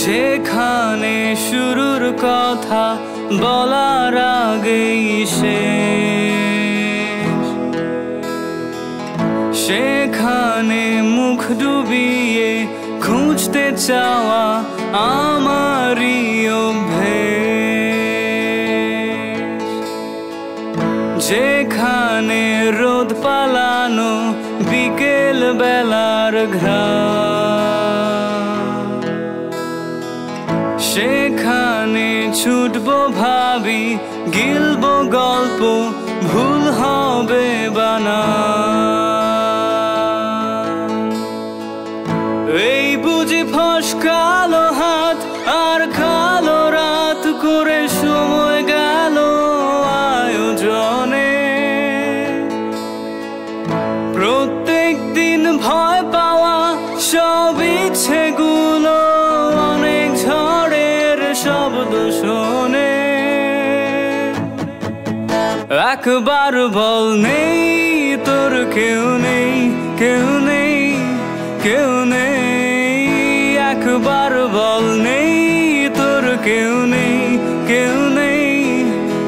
যেখানে শুরুর কথা বলার আগেই শেষ, সেখানে মুখ ডুবিয়ে খুঁজতে চাওয়া আমারই অভ্যেস। যেখানে রোদ পালানো বিকেল বেলার ঘ্রাণ, সেখানে ছুটবো ভাবি গিলবো গল্প ভুল হবে বানান। এই বুঝি ফসকালো হাত আর কালো রাত করে সময় গেল আয়োজনে। প্রত্যেক দিন ভয় পাওয়া সব ইচ্ছেগুলো অনেক ঝড়ের শব্দ শোনে। একবার বল নেই তোর কেউ নেই, কেউ নেই, কেউ নেই। একবার বল নেই তোর কেউ নেই, কেউ নেই,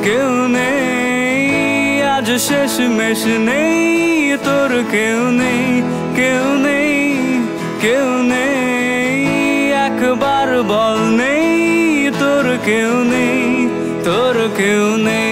কেউ নেই। আজ শেষমেশ নেই তোর কেউ নেই, কেউ নেই, কেউ নেই। একবার বল নেই তোর কেউ নেই, তোর কেউ নেই।